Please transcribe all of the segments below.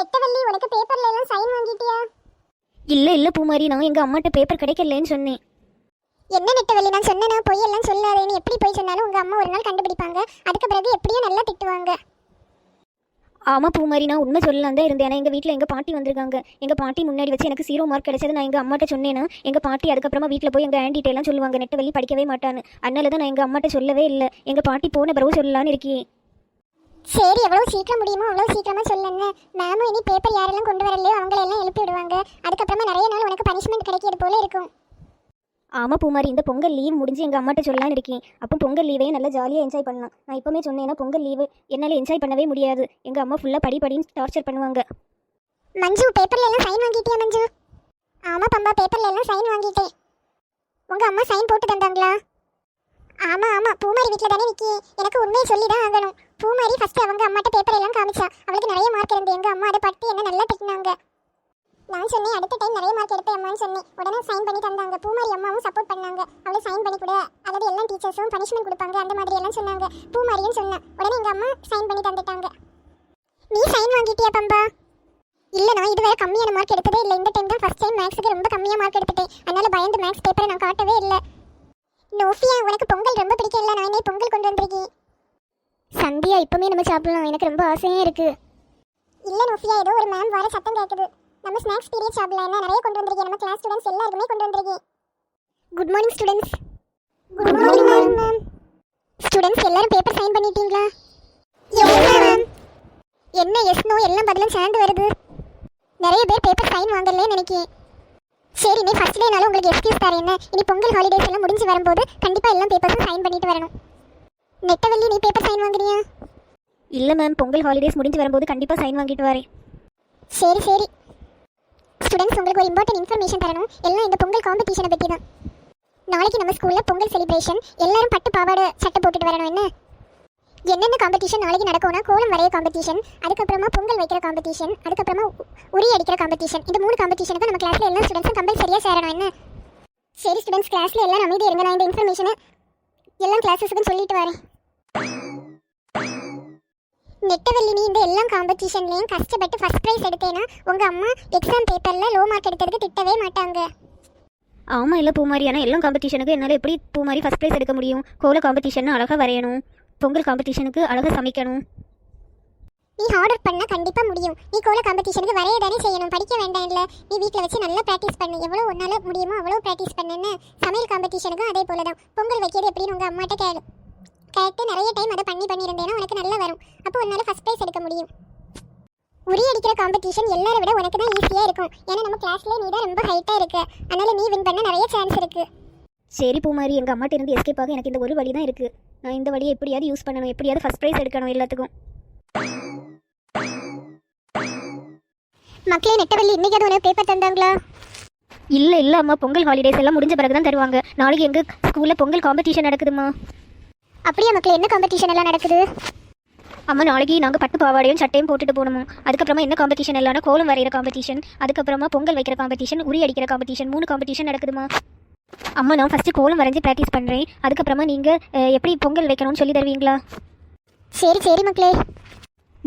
நெட்டவள்ளி, உனக்கு பேப்பர்ல எல்லாம் சைன் வாங்கிட்டியா? இல்லை பூமாரி, நான் எங்கள் அம்மாட்ட பேப்பர் கிடைக்கலன்னு சொன்னேன். என்ன நெட்டவள்ளி, நான் சொன்னேனா பொய் எல்லாம் சொல்லாதேன்னு. எப்படி போய் சொன்னாலும் உங்க அம்மா ஒரு நாள் கண்டுபிடிப்பாங்க. அதுக்கு பிறகு எப்படியும் நல்லா திட்டுவாங்க. ஆமாம் பூமாரி, நான் உண்மை சொல்லலாம் தான் இருந்தேன். ஆனால் எங்கள் வீட்டில் எங்கள் பாட்டி வந்திருக்காங்க. எங்கள் பாட்டி முன்னாடி வச்சு எனக்கு 0 மார்க் கிடைச்சது நான் எங்கள் அம்மாட்ட சொன்னேன்னா எங்கள் பாட்டி அதுக்கப்புறமா வீட்டில் போய் எங்கள் ஆண்டிகிட்ட எல்லாம் சொல்லுவாங்க நெட்டவள்ளி படிக்கவே மாட்டான்னு. அதனால தான் நான் எங்கள் அம்மாட்ட சொல்லவே இல்லை. எங்கள் பாட்டி போன பிறகு சொல்லலான்னு இருக்கேன். சரி, எவ்வளவு சீக்கிரம் முடியுமோ அவ்வளவு சீக்கிரமா சொல்லுங்க. மேமும் இனி பேப்பர் யாரெல்லாம் கொண்டு வரலையோ அவங்களெல்லாம் எழுப்பி விடுவாங்க. அதுக்கப்புறமா நிறைய நாள் உனக்கு பனிஷ்மெண்ட் கிடைக்கிறது போல இருக்கும். ஆமாம் பூமாரி, இந்த பொங்கல் லீவ் முடிஞ்சு எங்கள் அம்மாட்ட சொல்லலான்னு இருக்கேன். அப்போ பொங்கல் லீவையும் நல்லா ஜாலியாக என்ஜாய் பண்ணலாம். நான் இப்போமே சொன்னேன்னா பொங்கல் லீவு என்னால் என்ஜாய் பண்ணவே முடியாது. எங்கள் அம்மா ஃபுல்லாக படின்னு டார்ச்சர் பண்ணுவாங்க. மஞ்சு, பேப்பர்ல எல்லாம் சைன் வாங்கிட்டியா மஞ்சு? ஆமா பம்பா, பேப்பர்ல எல்லாம் சைன் வாங்கிட்டேன். உங்க அம்மா சைன் போட்டு தந்தாங்களா? ஆமா, பூமாரி வீட்டில் தானே நிற்கி. எனக்கு உண்மையை சொல்லி தான் ஆகணும். பூமாரி ஃபர்ஸ்ட் அவங்க அம்மாட்ட பேப்பர் எல்லாம் காமிச்சா. அவளுக்கு நிறைய மார்க் இருந்து எங்க அம்மா அதை பட்டு என்ன நல்லா திட்டினாங்க. நான் சொன்னேன் அடுத்த டைம் நிறைய மார்க் எடுப்பேன் அம்மான்னு சொன்னேன். உடனே சைன் பண்ணி தந்தாங்க. பூமாரி அம்மாவும் சப்போர்ட் பண்ணாங்க. அவளை சைன் பண்ணி கொடு, அதாவது எல்லா டீச்சர்ஸும் பனிஷ்மெண்ட் கொடுப்பாங்க அந்த மாதிரி எல்லாம் சொன்னாங்க. பூமாரின்னு சொன்னேன். உடனே எங்க அம்மா சைன் பண்ணி தந்துட்டாங்க. நீ சைன் வாங்கிட்டியா பம்பா? இல்லை, நான் இதுவரை கம்மியான மார்க் எடுத்ததே இல்லை. இந்த டைம் தான் ஃபர்ஸ்ட் டைம் மேக்ஸுக்கு ரொம்ப கம்மியாக மார்க் எடுத்துட்டேன். அதனால பயந்து மேக்ஸ் பேப்பரை நான் காட்டவே இல்லை. நோஃபியா, உனக்கு பொங்கல் ரொம்ப பிடிக்கல. நான் இன்னைக்கு பொங்கல் கொண்டு வந்திருக்கேன். சந்தியா, இப்போமே நம்ம சாப்பிடலாம், எனக்கு ரொம்ப ஆசையாக இருக்குது. இல்லை நோஃபியா, ஏதோ ஒரு மேம் வர சத்தம் கேட்குது. நம்ம ஸ்நாக்ஸ் பீரியட் சாப்பிடலாம். என்ன நிறைய கொண்டு வந்திருக்கேன். நம்ம கிளாஸ் ஸ்டூடெண்ட்ஸ் எல்லாருக்குமே கொண்டு வந்திருக்கேன். Good morning students. Good morning ma'am. Students எல்லாரும் பேப்பர் சைன் பண்ணிட்டீங்களா? மேம். என்ன எஸ் நோ எல்லாம் பதிலும் சேர்ந்து வருது. நிறைய பேர் பேப்பர் சைன் வாங்கலன்னு நினைக்கிறேன். சரி, நீ ஃபர்ஸ்ட் டேனால உங்களுக்கு எக்ஸ்கியூஸ் தரேன். என்ன இனி பொங்கல் ஹாலிடேஸ் எல்லாம் முடிஞ்சு வரும்போது கண்டிப்பா எல்லாம் பேப்பர்ஸும் சைன் பண்ணிட்டு வரணும். நெட்டவள்ளி, நீ பேப்பர் சைன் வாங்குறியா? இல்லை மேம், பொங்கல் ஹாலிடேஸ் முடிஞ்சு வரும்போது கண்டிப்பாக சைன் வாங்கிட்டு வரேன். சரி ஸ்டூடெண்ட்ஸ், உங்களுக்கு ஒரு இம்பார்ட்டன்ட் இன்ஃபர்மேஷன் தரணும். எல்லாம் இந்த பொங்கல் காம்படிஷனை பற்றி தான். நாளைக்கு நம்ம ஸ்கூலில் பொங்கல் செலிப்ரேஷன். எல்லாரும் பட்டு பாவாடை சட்டை போட்டுட்டு வரணும். என்னென்ன காம்படிஷன் நாளைக்கு நடக்கும்னா கோலம் வரைய காம்படிஷன், அதுக்கப்புறமா பொங்கல் வைக்கிற காம்படிஷன், அதுக்கப்புறமா உரி அடிக்கிற காம்படிஷன். இந்த 3 காம்படிஷனுக்கு நம்ம கிளாஸில் எல்லா ஸ்டூடெண்ட்ஸும் கம்பல்சரியாக சேரணும். சரி ஸ்டூடெண்ட்ஸ், கிளாஸில் எல்லாரும் அமைதியாக இருங்க. நான் இந்த இன்ஃபர்மேஷனை எல்லா கிளாஸஸுக்கும் சொல்லிட்டு வரேன். நெட்டவள்ளி, நீ இந்த எல்லா காம்படிஷன்லையும் கஷ்டப்பட்டு ஃபர்ஸ்ட் ப்ரைஸ் எடுத்தேன்னா உங்கள் அம்மா எக்ஸாம் பேப்பரில் லோ மார்க் எடுத்ததுக்கு திட்டவே மாட்டாங்க. ஆமாம், இல்லை பூமாரி, ஆனால் எல்லா காம்படிஷனுக்கு என்னால் எப்படி பூமாரி ஃபஸ்ட் ப்ரைஸ் எடுக்க முடியும்? கோல காம்படிஷன் அழகாக வரையணும், பொங்கல் காம்படிஷனுக்கு அழகாக சமைக்கணும். நீ ஆர்டர் பண்ணால் கண்டிப்பாக முடியும். நீ கோல காம்படிஷனுக்கு வரைய தானே செய்யணும், படிக்க வேண்டாம். இல்லை, நீ வீட்டில் வச்சு நல்லா ப்ராக்டிஸ் பண்ணு. எவ்வளோ ஒன்றால் முடியுமோ அவ்வளோ ப்ராக்டிஸ் பண்ணுன்னு. சமையல் காம்படிஷனுக்கும் அதே போல தான். பொங்கல் வைக்கிறது எப்படின்னு உங்கள் அம்மாட்ட கேட்டு நிறைய டைம் அதை பண்ணியிருந்தேன்னா உனக்கு நல்லா வரும். அப்போ உன்னால் ஃபஸ்ட் ப்ரைஸ் எடுக்க முடியும். உரி அடிக்கிற காம்படிஷன் எல்லாரை விட உனக்கு தான் ஈஸியாக இருக்கும். ஏன்னா நம்ம கிளாஸ்லேயே நீ தான் ரொம்ப ஹைட்டாக இருக்கு. அதனால் நீ வின் பண்ண நிறைய சான்ஸ் இருக்குது. சரி பூமாரி, எங்கள் அம்மாட்ட இருந்து எஸ்கேப் ஆக எனக்கு இந்த ஒரு வழி தான் இருக்குது. நான் இந்த வழியை எப்படியாவது யூஸ் பண்ணணும், எப்படியாவது ஃபஸ்ட் ப்ரைஸ் எடுக்கணும் எல்லாத்துக்கும். மக்களே, நெட்டவள்ளி இன்னைக்கு அது உனக்கு பேப்பர் தந்தாங்களா? இல்லை அம்மா, பொங்கல் ஹாலிடேஸ் எல்லாம் முடிஞ்ச பிறகு தான் தருவாங்க. நாளைக்கு எங்கள் ஸ்கூலில் பொங்கல் காம்படிஷன் நடக்குதுமா. அப்படியே மக்களே, என்ன காம்படிஷன் எல்லாம் நடக்குது? அம்மா, நாளைக்கு நாங்கள் பட்டு பாவாடையும் சட்டையும் போட்டுட்டு போகணுமோ. அதுக்கப்புறமா என்ன காம்படிஷன் இல்லைனா கோலம் வரைகிற காம்படிஷன், அதுக்கப்புறமா பொங்கல் வைக்கிற காம்படிஷன், உரி அடிக்கிற காம்படிஷன், 3 காம்படிஷன் நடக்குதுமா. அம்மா, நான் ஃபஸ்ட்டு கோலம் வரைஞ்சி ப்ராக்டிஸ் பண்ணுறேன். அதுக்கப்புறமா நீங்கள் எப்படி பொங்கல் வைக்கணும்னு சொல்லி தருவீங்களா? சரி மக்களே.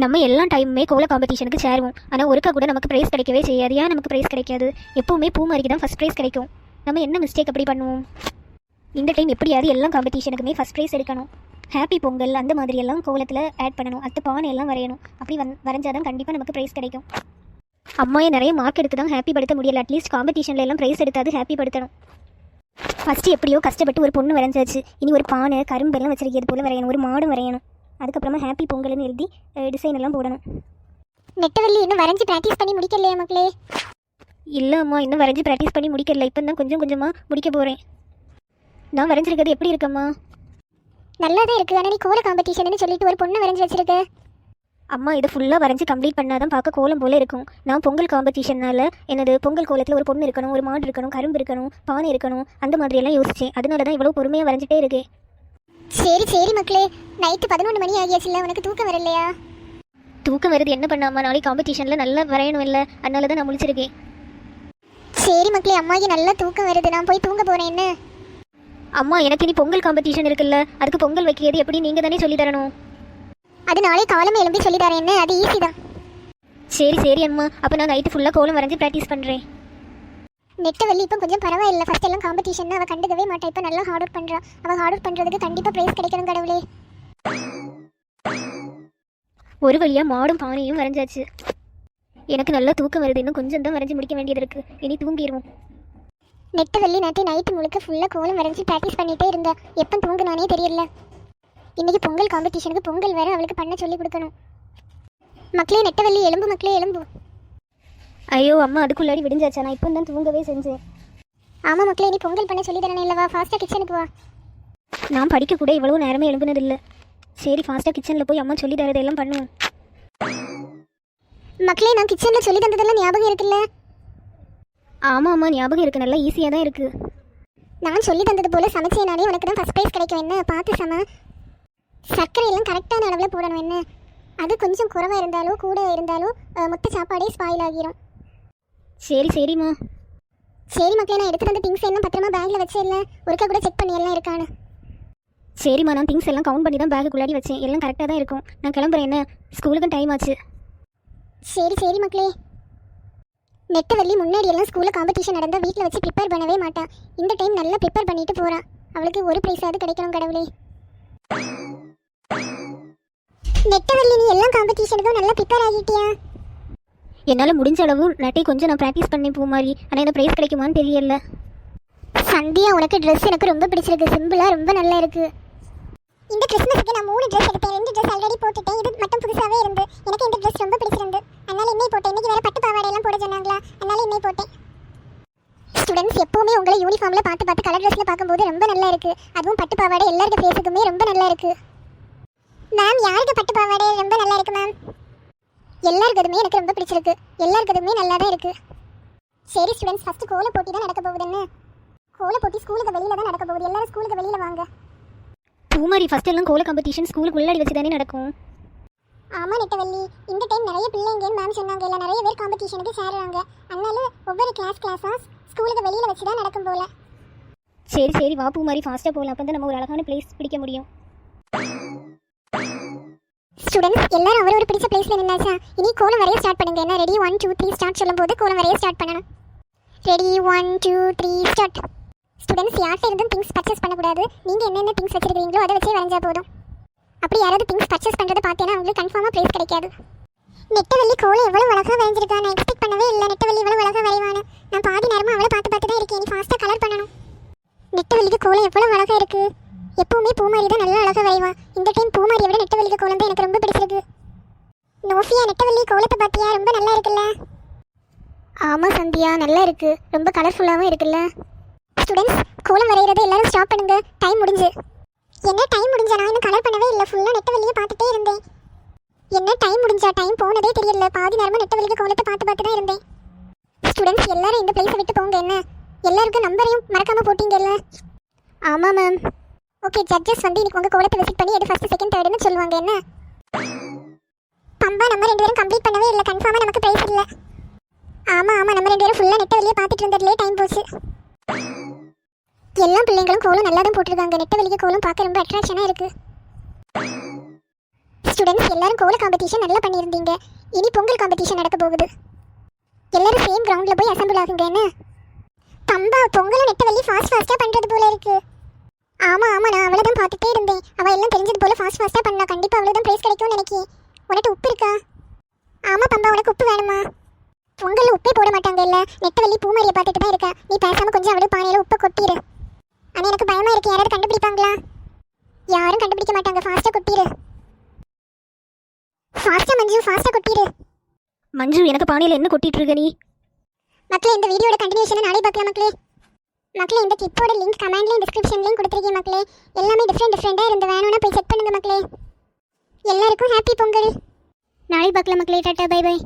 நம்ம எல்லா டைமுமே கோல காம்படிஷனுக்கு சேருவோம். ஆனால் ஒருக்கா கூட நமக்கு ப்ரைஸ் கிடைக்கவே செய்யாது. ஏன் நமக்கு ப்ரைஸ் கிடைக்காது? எப்போவுமே பூமாரிக்கு தான் ஃபஸ்ட் ப்ரைஸ் கிடைக்கும். நம்ம என்ன மிஸ்டேக் அப்படி பண்ணுவோம்? இந்த டைம் எப்படியாவது எல்லா காம்படிஷனுக்குமே ஃபஸ்ட் ப்ரைஸ் எடுக்கணும். ஹாப்பி பொங்கல் அந்த மாதிரியெல்லாம் கோலத்தில் ஆட் பண்ணணும். அடுத்த பானை எல்லாம் வரையணும். அப்படி வரைஞ்சாதான் கண்டிப்பாக நமக்கு ப்ரைஸ் கிடைக்கும். அம்மாயே நிறைய மார்க் எடுத்து தான் ஹாப்பி படுத்த முடியல. அட்லீஸ்ட் காம்படிஷனில் எல்லாம் ப்ரைஸ் எடுத்தாது ஹாப்பி படுத்தணும். ஃபஸ்ட்டு எப்படியோ கஷ்டப்பட்டு ஒரு பொண்ணு வரைஞ்சாச்சு. இனி ஒரு பானை கரும்பெல்லாம் வச்சிருக்கிறது போல் வரையணும். ஒரு மாடும் வரையணும். அதுக்கப்புறமா ஹாப்பி பொங்கல்னு எழுதி டிசைன் எல்லாம் போடணும். நெட்டவள்ளி, இன்னும் வரைஞ்சி ப்ராக்டிஸ் பண்ணி முடிக்கலையா மக்களே? இல்லை அம்மா, இன்னும் வரைஞ்சி ப்ராக்டிஸ் பண்ணி முடிக்கல. இப்போ தான் கொஞ்சம் கொஞ்சமாக முடிக்க போகிறேன். நான் வரைஞ்சிருக்கிறது எப்படி இருக்கம்மா? நல்லா தான் இருக்குது. ஆனால் நீ கோல காம்படிஷன்னு சொல்லிட்டு ஒரு பொண்ணு வரைஞ்சி வச்சிருக்க. அம்மா, இதை ஃபுல்லாக வரைஞ்சி கம்ப்ளீட் பண்ணால் தான் பார்க்க கோலம் போல் இருக்கும். நான் பொங்கல் காம்படிஷனால் என்னது பொங்கல் கோலத்தில் ஒரு பொண்ணு இருக்கணும், ஒரு மாடு இருக்கணும், கரும்பு இருக்கணும், பானை இருக்கணும், அந்த மாதிரியெல்லாம் யோசித்தேன். அதனால தான் இவ்வளோ பொறுமையாக வரைஞ்சிட்டே இருக்கேன். சரி மக்களே, நைட்டு 11 மணி ஆகியாச்சுல்ல, உனக்கு தூக்கம் வரலையா? தூக்கம் வருது, என்ன பண்ணாமா? நாளைக்கு காம்படிஷனில் நல்லா வரையணும் இல்லை, அதனால தான் நான் முடிச்சிருக்கேன். சரி மக்களே, அம்மாக்கு நல்லா தூக்கம் வருது, நான் போய் தூங்க போகிறேன். என்ன அம்மா, எனக்கு இனி பொங்கல் காம்படிஷன் இருக்குல்ல, அதுக்கு பொங்கல் வைக்கிறது எப்படி நீங்கள் தானே சொல்லி தரணும். அது நாளை காலமே எழும்பி சொல்லி தரேன். என்ன அது ஈஸி தான். சரி சரி அம்மா, அப்போ நான் நைட்டு ஃபுல்லாக கோலம் வரைஞ்சி ப்ராக்டிஸ் பண்ணுறேன். நெட்டவள்ளி இப்போ கொஞ்சம் பரவாயில்லை. ஃபர்ஸ்ட் எல்லாம் காம்படிஷன் அவள் கண்டுக்கவே மாட்டா. இப்போ நல்லா ஹார்ட் ஒர்க் பண்ணுறா. அவள் ஹார்ட் ஒர்க் பண்ணுறதுக்கு கண்டிப்பாக ப்ரைஸ் கிடைக்கணும் கடவுளே. ஒரு வழியாக மாடும் பானையும் வரைஞ்சாச்சு. எனக்கு நல்லா தூக்கம் வருது. இன்னும் கொஞ்சம் தான் வரைஞ்சி முடிக்க வேண்டியது இருக்குது. இனி தூங்கிடுவோம். நெட்டவள்ளி நேற்று நைட்டு முழுக்க ஃபுல்லாக கோலம் வரைஞ்சி ப்ராக்டிஸ் பண்ணிகிட்டே இருந்தா. எப்போ தூங்குனானே தெரியல. இன்றைக்கி பொங்கல் காம்படிஷனுக்கு பொங்கல் வேறு அவளுக்கு பண்ண சொல்லி கொடுக்கணும். மக்களே நெட்டவள்ளி எலும்பு, மக்களே எலும்பு. ஐயோ அம்மா, அதுக்குள்ளாடி விடிஞ்சாச்சா? நான் இப்போ தான் தூங்கவே செஞ்சேன். ஆமாம் மக்களே, நீ பொங்கல் பண்ண சொல்லி தரணும் இல்லவா? ஃபாஸ்ட்டாக கிச்சனுக்கு வா. நான் படிக்க கூட இவ்வளோ நேரமே எழுப்புனதில்லை. சரி, ஃபாஸ்ட்டாக கிச்சனில் போய் அம்மா சொல்லி தரதெல்லாம் பண்ணுவேன். மக்களே, நான் கிச்சனில் சொல்லி தந்ததெல்லாம் ஞாபகம் இருக்குல்ல? ஆமாம் அம்மா, ஞாபகம் இருக்குது. நல்லா ஈஸியாக தான் இருக்குது. நான் சொல்லி தந்தது போல் சமைச்சேனாலே உனக்கு தான் ஃபஸ்ட் ப்ரைஸ் கிடைக்கும். என்ன பார்த்து சம. சர்க்கரை எல்லாம் கரெக்டான அளவில் போடணும். என்ன அது கொஞ்சம் குறைவாக இருந்தாலும் கூட இருந்தாலும் மொத்த சாப்பாடே ஸ்பாயில் ஆகிரும். சரி சரிம்மா. சரி மக்களே, நான் எடுத்து வந்த திங்ஸ் எல்லாம் பத்திரமா பேக்கில் வச்சிடல. ஒருக்கா கூட செக் பண்ணி எல்லாம் இருக்கான்னு. சரிம்மா, நான் திங்ஸ் எல்லாம் கவுண்ட் பண்ணி தான் பேக்குள்ளாடி வச்சேன். எல்லாம் கரெக்டாக தான் இருக்கும். நான் கிளம்புறேன். என்ன ஸ்கூலுக்கும் டைம் ஆச்சு. சரி சரி மக்களே. நெட்டவள்ளி முன்னாடி எல்லாம் ஸ்கூலில் காம்படிஷன் நடந்தால் வீட்டில் வச்சு ப்ரிப்பேர் பண்ணவே மாட்டான். இந்த டைம் நல்லா ப்ரிப்பேர் பண்ணிட்டு போகிறான். அவளுக்கு ஒரு ப்ரைஸாவது கிடைக்கணும் கடவுளே. நெட்டவள்ளி, நீ எல்லாம் காம்படிஷனுக்கும் நல்லா ப்ரிப்பேர் ஆகிட்டியா? என்னால் முடிஞ்ச அளவு நட்டை கொஞ்சம் நான் ப்ராக்டிஸ் பண்ணி பூ மாதிரி. ஆனால் இந்த ப்ரைஸ் கிடைக்குமான்னு தெரியல. சந்தியா, உனக்கு ட்ரெஸ் எனக்கு ரொம்ப பிடிச்சிருக்கு. சிம்பிளாக ரொம்ப நல்லா இருக்குது. இந்த கிறிஸ்மஸுக்கு நான் 3 ட்ரெஸ் எடுத்தேன். 2 ட்ரெஸ் ஆல்ரெடி போட்டுட்டேன். இது மட்டும் புதுசாகவே இருந்து எனக்கு இந்த ட்ரெஸ் ரொம்ப பிடிச்சிருந்து. அதனால இன்னை போட்டேன். இன்றைக்கி வேறு பட்டு பாவாடையெல்லாம் போட சொன்னாங்களா, அதனால இன்னை போட்டேன். ஸ்டூடெண்ட்ஸ் எப்போவுமே உங்களை யூனிஃபார்மில் பார்த்து கலர் ட்ரெஸ்ஸில் பார்க்கும்போது ரொம்ப நல்லா இருக்குது. அதுவும் பட்டு பாவாடை எல்லாருக்கும் ஃபேஸுக்குமே ரொம்ப நல்லா இருக்குது. மேம், யாருக்கு பட்டு பாவாடை ரொம்ப நல்லா இருக்குது மேம்? எல்லாருக்குமே எனக்கு ரொம்ப பிடிச்சிருக்கு. எல்லாருக்குமே நல்லா தான் இருக்குது. சரி ஸ்டூடெண்ட்ஸ், ஃபஸ்ட்டு கோல போட்டி தான் நடக்க போகுதுன்னு. கோல போட்டி ஸ்கூலுக்கு வெளியில் தான் நடக்க போகுது. எல்லாரும் ஸ்கூலுக்கு வெளியில் வாங்க. பூமாரி, ஃபஸ்ட் எல்லாம் கோல காம்படிஷன் ஸ்கூலுக்கு உள்ளாடி வச்சு தானே நடக்கும். ஆமாம் நெட்டவள்ளி, இந்த டைம் நிறைய பிள்ளைங்கன்னு மேம் சொன்னாங்க. இல்லை நிறைய பேர் காம்படிஷனுக்கு சேருவாங்க. அதனால ஒவ்வொரு கிளாஸாக ஸ்கூலுக்கு வெளியில் வச்சு தான் நடக்கும் போல. சரி சரி, வா பூமாரி, ஃபாஸ்ட்டாக போகலாம். அப்போ தான் நம்ம ஒரு அழகான பிளேஸ் பிடிக்க முடியும். ஸ்டூடெண்ட்ஸ் எல்லாரும் அவர் ஒரு பிடிச்ச பிளேஸில் நின்னாச்சா? இனி கோலம் வரைய ஸ்டார்ட் பண்ணுங்க. என்ன ரெடி 1 2 3 ஸ்டார்ட் சொல்லும்போது கோலம் வரைய ஸ்டார்ட் பண்ணணும். Ready 1 2 3 start. ஸ்டூடெண்ட்ஸ் யார்கிட்ட இருந்தும் திங்ஸ் பர்ச்சேஸ் பண்ணக்கூடாது. நீங்கள் என்னென்ன திங்ஸ் வச்சிருக்கீங்களோ அதை வச்சே வரைஞ்சா போதும். அப்படி யாராவது திங்ஸ் பர்ச்சேஸ் பண்ணுறதை பார்த்தேன்னா அவங்களுக்கு கன்ஃபார்மாக ப்ரைஸ் கிடைக்காது. நெட்டவள்ளி கோலம் எவ்வளோ அழகாக வரைஞ்சிருக்கா. நான் எக்ஸ்பெக்ட் பண்ணவே இல்லை நெட்டவள்ளி இவ்வளோ அழகாக வரைவானு. நான் பாதி நேரமாக அவளை பார்த்து தான் இருக்கேன். நீ ஃபாஸ்ட்டாக கலர் பண்ணணும். நெட்டவள்ளிக்கு கோலம் எவ்வளோ அழகாக இருக்குது. எப்பவுமே பூமாரி தான் நல்லா அழகாக வரைவா. இந்த டைம் பூமாரியை விட நெட்டவள்ளிக்கு கோலம் தான் எனக்கு ரொம்ப பிடிச்சிருக்கு. நோஃபியா, நெட்டவள்ளி கோலத்தை பார்த்தியா? ரொம்ப நல்லா இருக்குல்ல? ஆமாம் சந்தியா, நல்லா இருக்குது. ரொம்ப கலர்ஃபுல்லாகவும் இருக்குல்ல? ஸ்டூடெண்ட்ஸ், கோலம் வரைகிறத எல்லாரும் ஸ்டாப் பண்ணுங்க. டைம் முடிஞ்சு. என்ன டைம் முடிஞ்சா? நான் இன்னும் கலர் பண்ணவே இல்லை. ஃபுல்லாக நெட்டவள்ளியை பார்த்துட்டே இருந்தேன். என்ன டைம் முடிஞ்சா? டைம் போனதே தெரியல. பாதி நேரமாக நெட்டவள்ளிக்கு கோலத்தை பார்த்து தான் இருந்தேன். ஸ்டூடெண்ட்ஸ் எல்லாரும் இந்த பிளேஸை விட்டு போங்க. என்ன எல்லாருக்கும் நம்பரையும் மறக்காமல் போட்டிங்கல்ல? ஆமாம் மேம். ஓகே, ஜட்ஜஸ் வந்து இன்னைக்கு உங்கள் கோலத்தை விசிட் பண்ணி எது ஃபர்ஸ்ட் செகண்ட் தேர்டுன்னு சொல்லுவாங்க. என்ன பம்பா, நம்ம 2 பேரும் கம்ப்ளீட் பண்ணவே இல்லை. கன்ஃபார்மாக நமக்கு ப்ரைஸ் இல்லை. ஆமாம் நம்ம 2 பேரும் ஃபுல்லாக நெட்டவள்ளியை பார்த்துட்டு இருந்ததுலேயே டைம் போச்சு. எல்லா பிள்ளைங்களும் கோலம் நல்லா தான் போட்டிருக்காங்க. நெட்டவள்ளிக்கு கோலம் பார்க்க ரொம்ப அட்ராக்ஷனாக இருக்குது. ஸ்டூடெண்ட்ஸ் எல்லாரும் கோல காம்படிஷன் நல்லா பண்ணியிருந்தீங்க. இனி பொங்கல் காம்படிஷன் நடக்க போகுது. எல்லாரும் சேம் கிரவுண்டில் போய் அசம்பிள் ஆகுங்க. என்ன பம்பா, பொங்கலும் நெட்டவள்ளி ஃபாஸ்ட்டாக பண்ணுறது போல இருக்கு. ஆமாம் நான் அவளை தான் பார்த்துட்டே இருந்தேன். அவள் எல்லாம் தெரிஞ்சது போல ஃபாஸ்ட்டாக பண்ணா. கண்டிப்பாக அவளுக்கு தான் ப்ரைஸ் கிடைக்கும்னு நினைக்கிறேன். உனக்கு உப்பு இருக்கா? ஆமாம் பம்பா, உனக்கு உப்பு வேணுமா? பொங்கலில் உப்பே போட மாட்டாங்க. இல்லை நெட்டவள்ளி பூமாரியை பார்த்துட்டு தான் இருக்கா. நீ பேசாமல் கொஞ்சம் அவளோட பானையில் உப்பை கொட்டிடு. ஆனால் எனக்கு பயமாக இருக்கு. யாராவது கண்டுபிடிப்பாங்களா? யாரும் கண்டுபிடிக்க மாட்டாங்க. ஃபாஸ்ட்டாக கொட்டிடு. ஃபாஸ்ட்டாக மஞ்சு, ஃபாஸ்ட்டாக கொட்டிடு. மஞ்சு, எனக்கு பானையில் என்ன கொட்டிட்டு இருக்க நீ? மக்களே, இந்த வீடியோட கண்டினியூஷனை நாளை பார்க்கலாம் மக்களே. மக்களே, இந்த கிளிப்போட லிங்க் கமெண்ட்லையும் டிஸ்கிரிப்ஷன்லையும் கொடுத்துருக்கேன் மக்களே. எல்லாமே டிஃப்ரெண்டாக இருந்து வேணும்னா போய் செக் பண்ணுங்க மக்களே. எல்லாருக்கும் ஹாப்பி பொங்கல். நாளை பார்க்கலாம் மக்களே. Ta-ta, bye by.